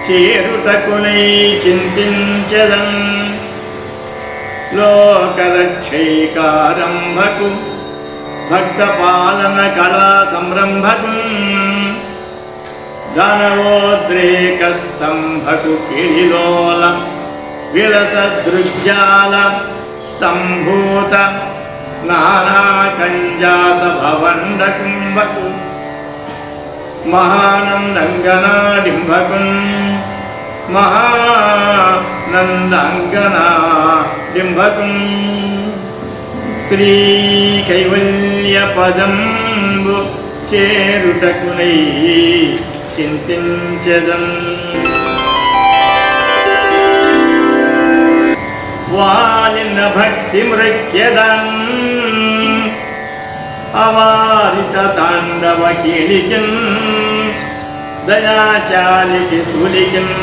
చేరుటకునై చింతించెదన్ లోకరక్షైకారంభకు భక్త పాలన కళా సంరంభకు దానవోద్రేక స్తంభకు కిళిలోల విలసదృగ్జాల సంభూత నానాకంజాత భవండ కుంభకు మహానందంగనాడింభకున్ మహానందంగనాడింభకున్ శ్రీ కైవల్య పదంబు చేరుటకునై చింతించెదన్ వాలిన భక్తి మృక్యదన్ అవారిత తాండవ కీళికిన్ దయాశాలికి శూలికిన్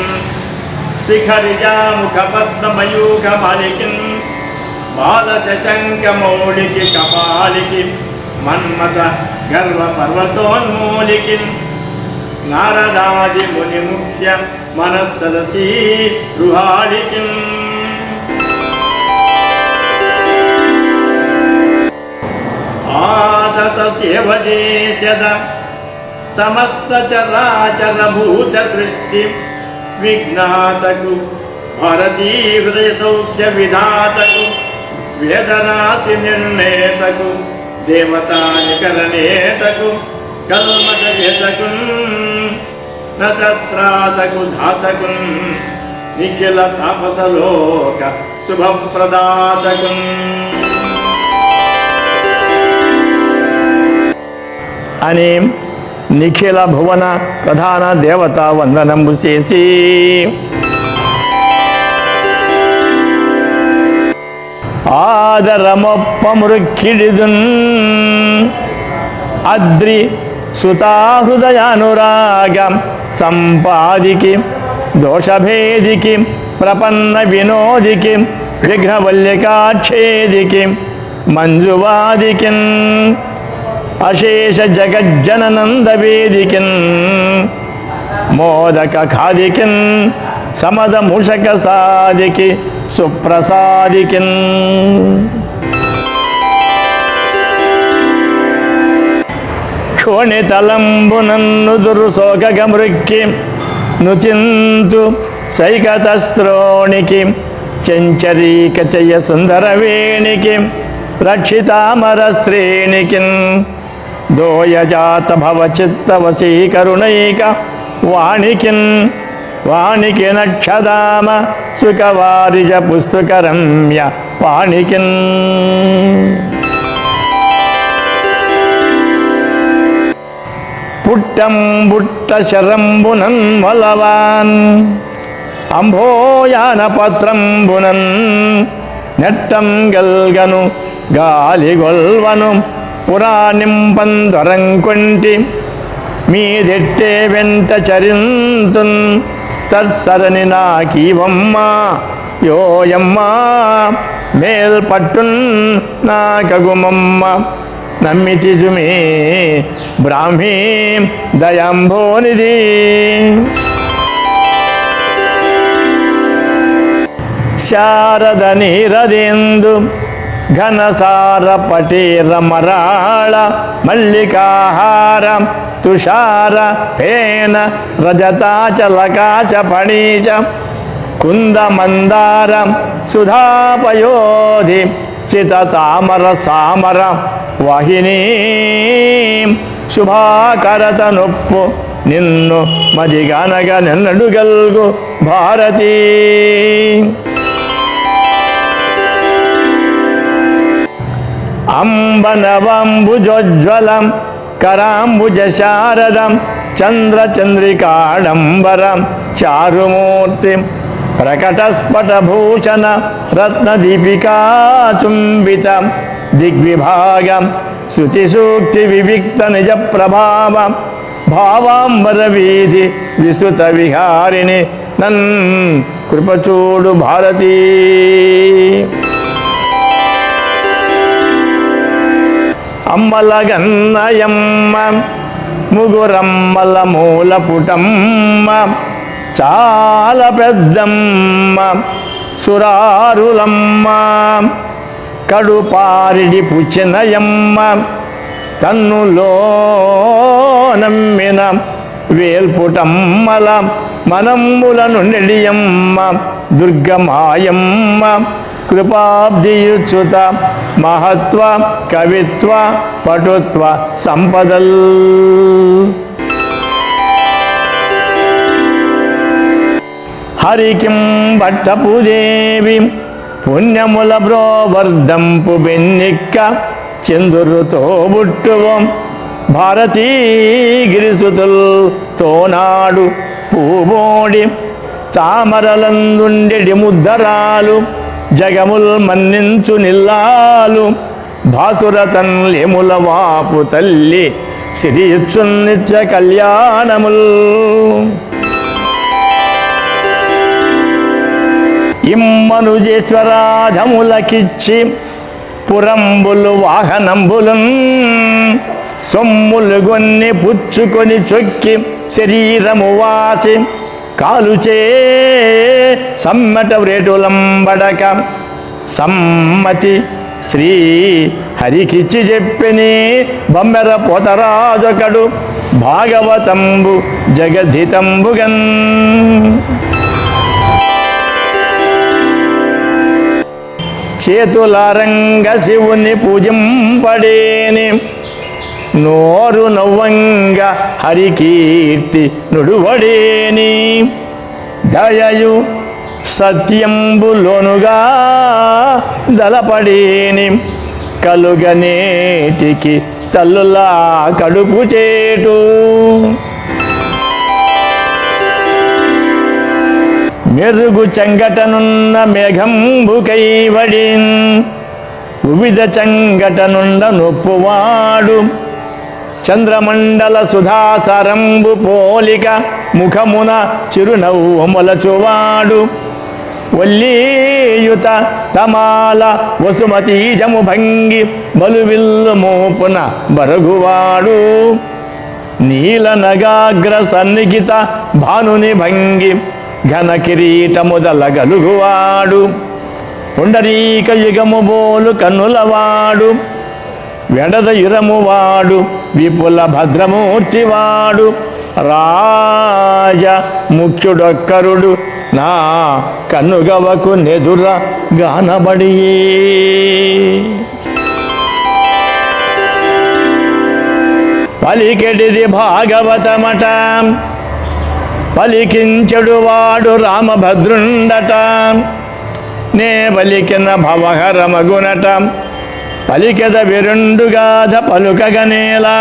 శిఖరిజాముఖ పద్మయూఖ మాలికిన్ బాల శశంక మౌళికి కపాలికి మన్మథ గర్వ పర్వతోన్మూలికి నారదాది ముని ముఖ్య మనస్సరసీ రుహాళికి ఆదత సేవ చేసద సమస్త చరాచర భూత సృష్టి విజ్ఞాతకు భారతీ హృదయ సౌఖ్య విధాతకు వేదరాశి నిర్ణేతకు దేవతానికరణేతకు కల్మషేతకు నత్రాతకు ధాతకు నిఖిల తాపసలోక శుభప్రదాతకు అని నిఖిల భువన ప్రధాన దేవత వందనంబు చేసి ఆదరమొప్పమృక్కిడిదున్ అద్రి సుతాహృదయానురాగం సంపాదికి దోషభేదికి ప్రపన్న వినోదికి విఘ్నవల్లికాక్షేదికి మంజువాదికిన్ అశేష జగజ్జననందవేదికిన్ మోదక ఖాదికిన్ సమద మూషక సాదికి సుప్రసాదికిన్ క్షోణితలంబునన్ను దుర్శోకగమృక్కి నుచింతు సైకతస్త్రోణికి చెంచరీక చయ సుందరవేణికి రక్షితామర శ్రేణికిన్ దోయజాత భవచిత్త వశీకరుణైక వాణికిన్ వాణికి నక్షదామ సుఖవారిజ పుస్తకరమ్య పాణికిన్ పుట్టంబుట్ట శరంబునన్ వలవాన్ అంభోయాన పత్రంబునన్ నెట్టం గల్గను గాలిగొల్వను పురాణింపందొరంకొంటి మీదెట్టే వెంట చరింతున్ తత్సరని నాకీవమ్మా యోయమ్మా మేల్పట్టున్ నాకగుమమ్మ నమ్మితిజుమే బ్రాహ్మీ దయాంభోనిధి శారద నీరదేందు ఘనసార పటీర మరాళ మల్లికాహార తుషార ఫేన రజతాచలకాచ ఫణీచ కుంద మందార సుధాపయోధి సిత తామర సామర వాహిని శుభాకరత నొప్పు నిన్ను మదిగానగ నెన్నడుగల్గు భారతీ అంబనవంబుజోజ్వలం కరాంబుజ శారదం చంద్రచంద్రికాడంబరం చారుమూర్తి ప్రకటస్ఫటభూషణ రత్నదీపికా చుంబిత దిగ్విభాగం శుచిసూక్తి వివిక్త నిజ ప్రభావం భావాంబర వీధి విస్తృత విహారిణి నన్ కృపచూడు భారతీ అమ్మలగన్నయమ్మ ముగురమ్మల మూలపుటమ్మ చాలా పెద్దమ్మ సురారులమ్మ కడుపారిడి పుచ్చినయమ్మ తన్నులో నమ్మిన వేల్పుటమ్మల మనమ్ములను నెడియమ్మ దుర్గమాయమ్మ కృపాబ్దియుచ్యుత మహత్వ కవిత్వ పటుత్వ సంపదల్ హరికిం భట్టపుదేవి పుణ్యముల బ్రోవర్ధంపు బెన్నిక్క చందురుతో బుట్టువం భారతీ గిరిసుతుల్ తోనాడు పూబోడి తామరలందుండెడి ముద్దరాలు జగముల్ మన్నించు నిల్లాలు భాసురతన్ లేముల వాపు తల్లి సిరియుచ్చు నిత్య కళ్యాణముల్ ఇమ్మనుజేశ్వరాధములకిచ్చి పురంబులు వాహనంబులన్ సొమ్ములు గొన్ని పుచ్చుకొని చొక్కి శరీరము వాసి కాలుచే సమ్మట వ్రేటులంబడక సమ్మతి శ్రీ హరికిచ్చి చెప్పిని బొమ్మెర పోతరాజొకడు భాగవతంబు జగద్ధితంబుగన్ చేతులారంగ శివుని పూజింపడేని నోరు నవ్వంగ హరికీర్తి నుడువడేని దయయు సత్యంబులోనుగా దలపడేని కలుగనేటికి తల్లులా కడుపు చేటు మెరుగు చెంగటనున్న మేఘంబుకైవడిన్ వివిధ చెంగటనుండ నొప్పువాడు చంద్రమండల సుధాసరంబు పోలిక ముఖమున చిరునవ్వు మొలచువాడు వల్లీయుత తమాల వసుమతీజము భంగి బలువిల్లు మోపున బరుగువాడు నీల నగాగ్ర సన్నిహిత భానుని భంగి ఘన కిరీటముదల గలుగువాడు పుండరీక యుగము బోలు కన్నులవాడు వెడద ఇరమువాడు విపుల భద్రమూర్తివాడు రాజ ముఖ్యుడొక్కరుడు నా కన్నుగవకు నెదుర గానబడి పలికెడిది భాగవతమట పలికించెడు వాడు రామభద్రుండట నే పలికిన భవహరమగునట పలికెద విరుండుగాధ పలుకగనేలా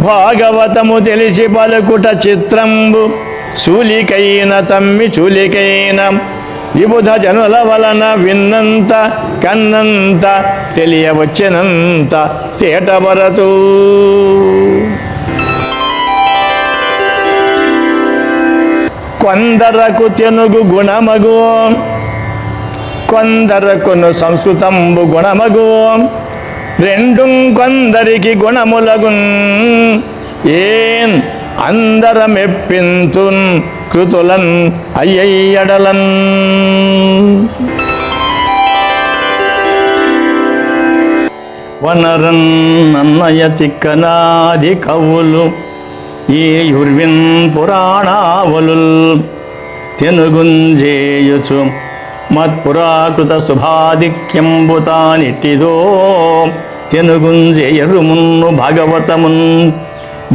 భాగవతము తెలిసి పలుకుట చిత్రంబు శూలికైన తమ్మి చూలికైన విబుధ జనుల వలన విన్నంత కన్నంత తెలియవచ్చినంత తేటబరతూ కొందరకు తెనుగు గుణమగు కొందరకును సంస్కృతంబు గుణమగు రెండు కొందరికి గుణములగున్ ఏన్ అందరమెప్పింతున్ కృతులన్ అయ్యయ్యడలన్ వనరన్ నన్నయ తిక్కనాది కవులు ఈ యుర్విన్ పురాణావలుల్ తెనుగుంజేయుచు మత్పురాకృత శుభాధిక్యంబుతానిట్టిదో తెనుగుంజేయరుమున్ను భాగవతమున్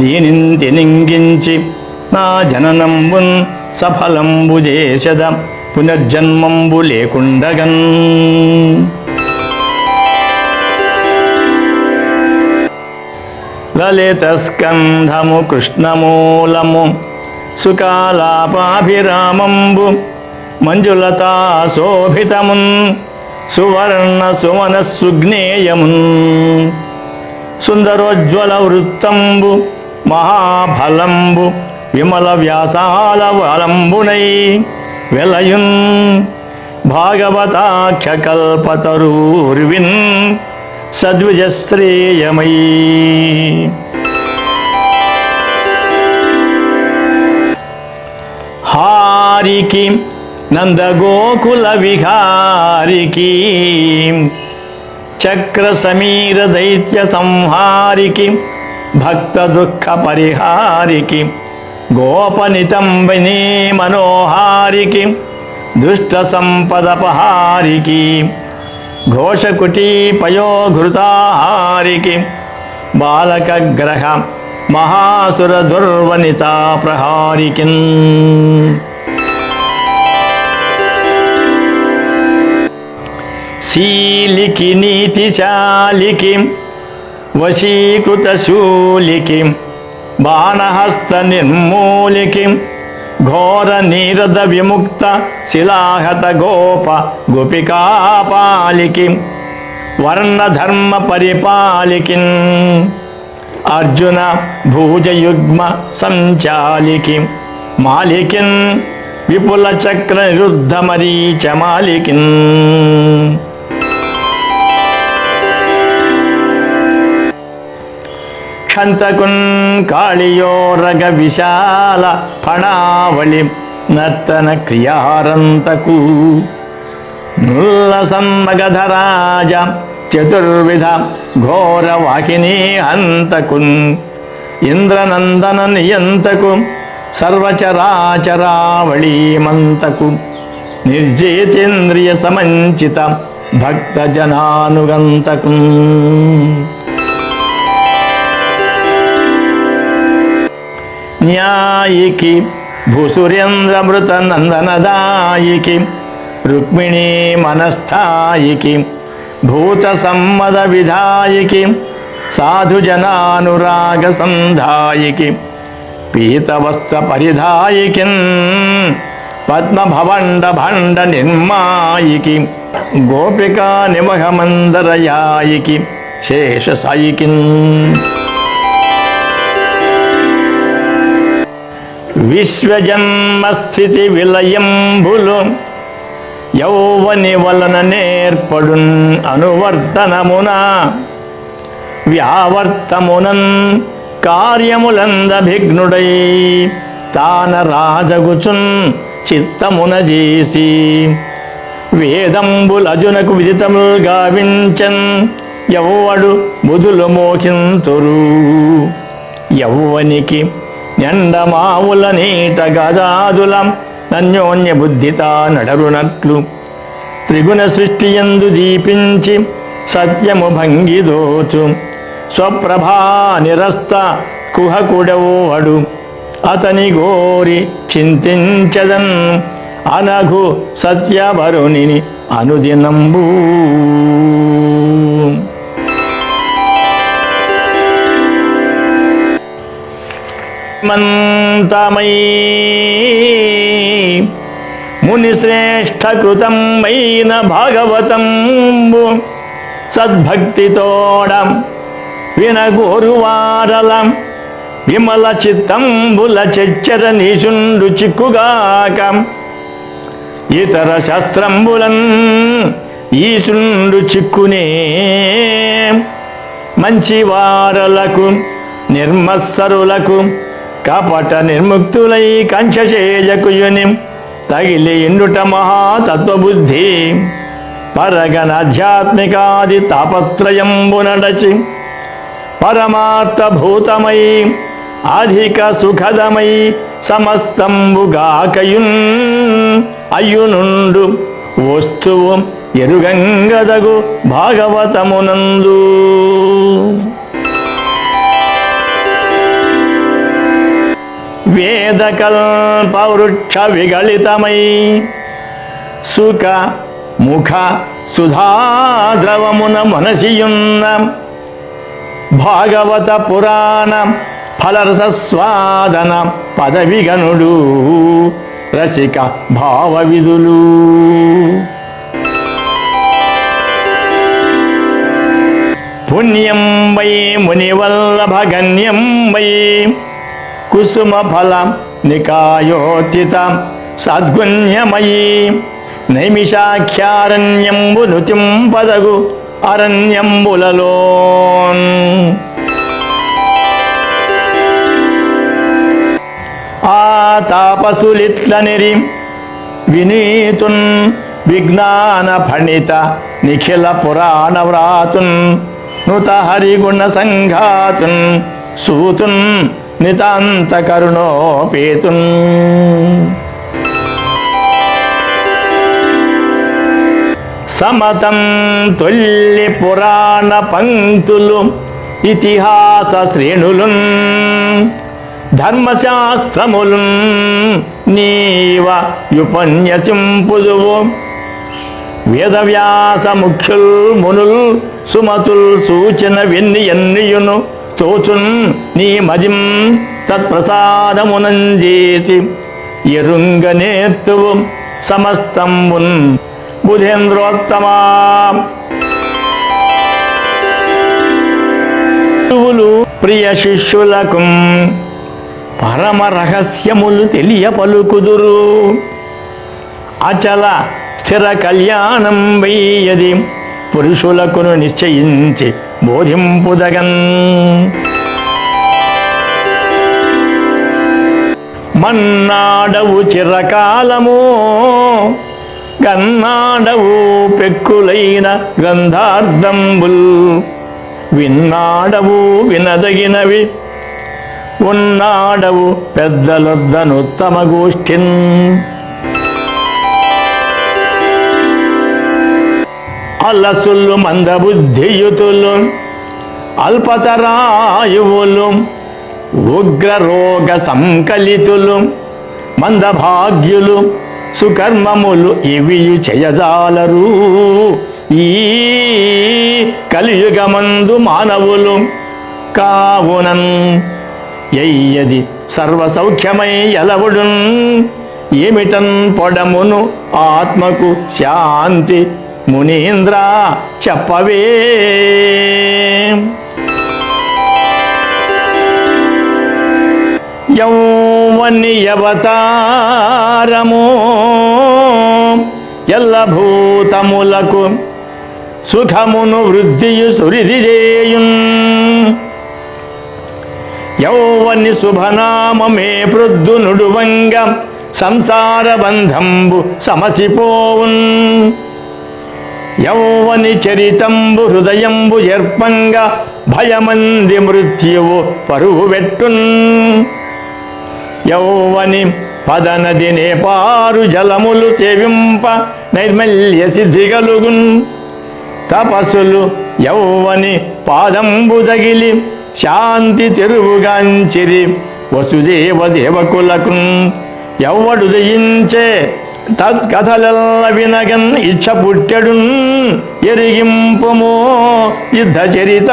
దీనిన్ తెనింగించి నా జననంబున్ సఫలంబు చేసద పునర్జన్మంబు లేకుండగన్ లలిత స్కంధము కృష్ణమూలము సుకాలాపాభిరామంబు మంజులతా శోభితమున్ సువర్ణ సుమన సుజ్ఞేయమున్ సుందరోజ్వల వృత్తంబు మహాఫలంబు విమల వ్యాసాల వలంబునై వెలయున్ భాగవతాఖ్య కల్పతరూర్విన్ సద్విజశ్రేయమై విహారికి నందగోకుల విహారికి చక్ర సమీర దైత్య సంహారికి భక్త దుఃఖ పరిహారికి గోపనితంబిని మనోహారికి దుష్ట సంపదపహారికి ఘోషకుటీ పయోఘృతాహారికి బాలకగ్రహ మహాసుర దుర్వనితా ప్రహారికిన్ శీలికి నీతిశాలికి వశీకృత శూలికి బాణహస్త నిర్మూలికి ఘోర నీరద విముక్త శిలాహత గోప గోపికాపాలికి వర్ణధర్మ పరిపాలికిన్ అర్జున భూజయుగ్మ సంచాలికి మాలికిన్ విపుల చక్ర నిరుద్ధ మరీచ మాలికిన్ క్షంతకున్ కాళియోరగ విశాల ఫణావళి నర్తన క్రియారంతకు నుల్ల సన్మగధరాజ చతుర్విధ ఘోర వాహిని హంతకున్ ఇంద్రనందన నియంతకు సర్వచరాచరావళీ మంతకు నిర్జితేంద్రియ సమంచిత భక్త జనానుగంతకు న్యాయికి భూసురేంద్రమృత నందనదాయికి రుక్మిణీ మనస్థాయికి భూత సమ్మద విధాయికి సాధుజనానురాగ సంధాయికి పీతవస్త్ర పరిధాయికిన్ పద్మభవండ భండ నిర్మాయికి గోపికా నిమహమందరయాయికి శేషసాయికిన్ విశ్వజన్మస్థితి విలయంబులు యౌవని వలన నేర్పడున్ అనువర్తనమున వ్యావర్తమునన్ కార్యములందభిఘ్నుడై తాన రాజగుచున్ చిత్తమున చేసి వేదంబులజునకు విదితముల్ గావించన్ యవ్వడు బుధులు మోహింతురు యవ్వనికి ఎండమావుల నీట గజాదులం అన్యోన్య బుద్ధితా నడరునట్లు త్రిగుణ సృష్టియందు దీపించి సత్యము భంగిదోచు స్వప్రభా నిరస్త కుహకుడవోవడు అతని గోరి చింతించదన్ అనఘు సత్యవరుని అనుదినంబు మంతమై ముని శ్రేష్ఠ కృతమైన భాగవతంబు సద్భక్తితోడ వినగోరువారలం విమల చిత్తంబుల చెచ్చర నీచుండు చిక్కుగాక ఇతర శాస్త్రంబులన్ ఈశుండు చిక్కునే మంచివారలకు నిర్మత్సరులకు కపట నిర్ముక్తులై కంచచేయకుయుని తగిలి ఇండుట మహాతత్వబుద్ధి పరగనాధ్యాత్మికాది తాపత్రయంబు నడచి పరమాత్మభూతమై అధిక సుఖదమై సమస్తంబుగాకయున్ అయ్యునుండు వస్తువు ఎరుగంగదగు భాగవతమునందు వేదకల్పవృక్ష విగళితమై సుఖ ముఖ సుధాద్రవమున మనసియున్న భాగవత పురాణ ఫలరసస్వాదన పదవిగనుడు రసిక భావవిధులు పుణ్యం వై మునివల్లభ గణ్యం వై కుసుమ ఫల నికాయోచిత సద్గుణ్యమయీ నైమిషాఖ్యారణ్యంబు నుతింపదగు అరణ్యంబులలో ఆ తాపసులిట్లనిరి వినీతున్ విజ్ఞాన ఫణిత నిఖిల పురాణ వ్రాతున్ నుత హరిగుణ సంఘాతున్ సూతున్ నితాంత కరుణోపేతున్. సమతం తొల్లి పురాణ పంక్తులు ఇతిహాస శ్రేణులున్ ధర్మశాస్త్రములున్ నీవ యుపన్యసింపుదువు. వేదవ్యాస ముఖ్యుల్ మునుల్ సుమతుల్ సూచన వెన్ని ఎన్నియును తోచున్ నీ మదిం తత్ప్రసాదమునంజేసి ఎరుంగ నేర్తువు సమస్తంబున్ బుధేంద్రోత్తమా. ప్రియ శిష్యులకు పరమ రహస్యములు తెలియ పలుకుదురు. అచల స్థిర కళ్యాణం వయ్యది పురుషులకును నిశ్చయించి బోధింపుదగన్. మన్నాడవు చిరకాలము గన్నాడవు పెక్కులైన గ్రంథార్థంబుల్ విన్నాడవు వినదగినవి ఉన్నాడవు పెద్దలొద్దనుత్తమ గోష్ఠిన్. అలసులు మందబుద్ధియుతులు అల్పతరాయువులు ఉగ్రరోగ సంకలితులు మందభాగ్యులు సుకర్మములు ఇవియు చేయజాలరు. ఈ కలియుగమందు మానవులు కావునన్ ఎయ్యది సర్వసౌఖ్యమై ఎలవుడున్ ఏమిటన్ పొడమును ఆత్మకు శాంతి మునీంద్ర చెప్పవే. యౌవని అవతారము ఎల్ల భూతములకు సుఖమును వృద్ధియు సురిదిజేయున్. యౌవని శుభనామమే ప్రొద్దు నుడువంగ సంసార బంధంబు సమసిపోవున్. యౌవని చరితంబు హృదయంబు జర్పంగ భయమంది మృత్యువు పరువు వెట్టున్. యౌవని పదనది నేపారు జలములు సేవింప నైర్మల్య సిద్ధిగలుగున్. తపస్సులు యౌవని పాదంబు తగిలి శాంతి తెరువుగాంచిరి వసుదేవ దేవకులకున్. యవ్వడు జయించే తత్కథలెల్ల వినగన్ ఇచ్చ పుట్టెడున్ ఎరిగింపుమో యుద్ధ చరిత.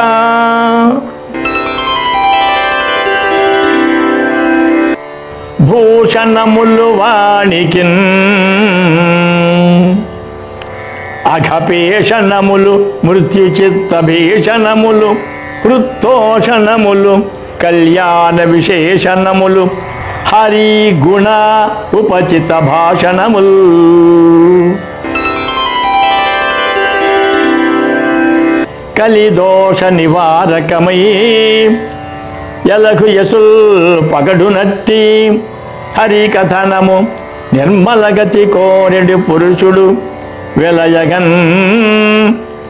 భూషణములు వాణికిన్ అఘపేషణములు మృత్యుచిత్త భీషణములు హృత్తోషణములు కళ్యాణ విశేషణములు హరి గుణ ఉపచిత భాషణముల్. కలిదోష నివారకమై ఎలగు యసుల్ పగడునట్టి హరికథనము నిర్మలగతి కోరెడు పురుషుడు వెలయగన్.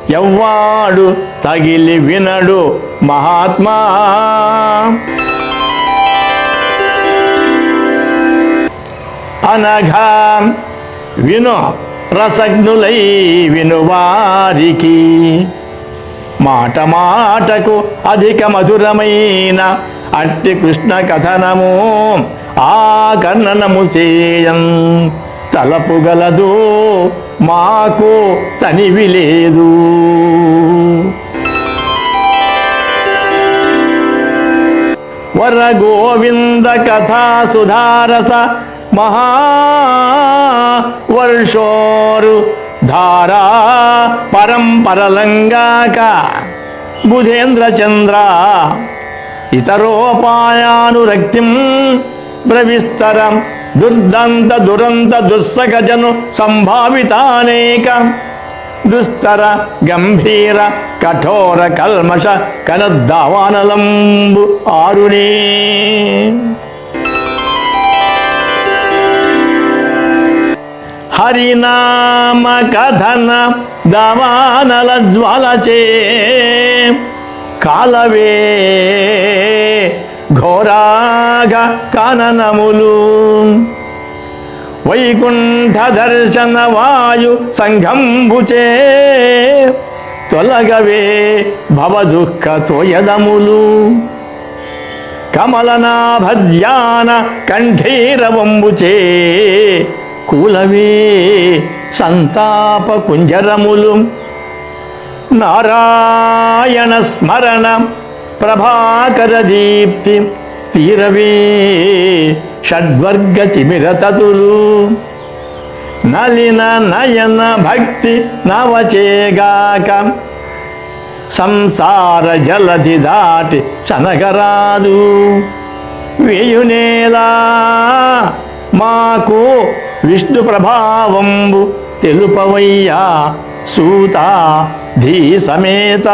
ఎవ్వాడు తగిలి వినడు మహాత్మా. అనఘా విను రసజ్ఞులై వినువారికి మాట మాటకు అధిక మధురమైన అట్టి కృష్ణ కథనము ఆ కర్ణనము సేయం తలపుగలదు మాకు తనివి లేదు. వర గోవింద కథా సుధారస మహావర్షోరు ధారా పరంపరలంగాక బుధేంద్ర చంద్ర ఇతరోపాయానురక్తిం ప్రవిస్తరం దుర్దంత దురంత దుస్సగజను సంభావితానేక దుస్తర గంభీర కఠోర కల్మష కనద్దావానలంబు ఆరునే. హరినామ కథన దవానల జ్వాలచే కాలవే ఘోరాగ కాననములు వైకుంఠ దర్శన వాయు సంఘంబుచే తొలగవే భవ దుఃఖ తోయదములు కమలనాభధ్యాన కంఠీరవంబుచే కూలవే సంతాప కుంజరములు నారాయణ స్మరణ ప్రభాకర దీప్తి తీరవే షడ్వర్గ తిమిరతతులు నలిన నయన భక్తి నవచేగాక సంసార జలధి దాటి చనగరాదు వేయునేలా మాకు విష్ణు ప్రభావంబు తెలుపవయ్యా సూత ధీ సమేత.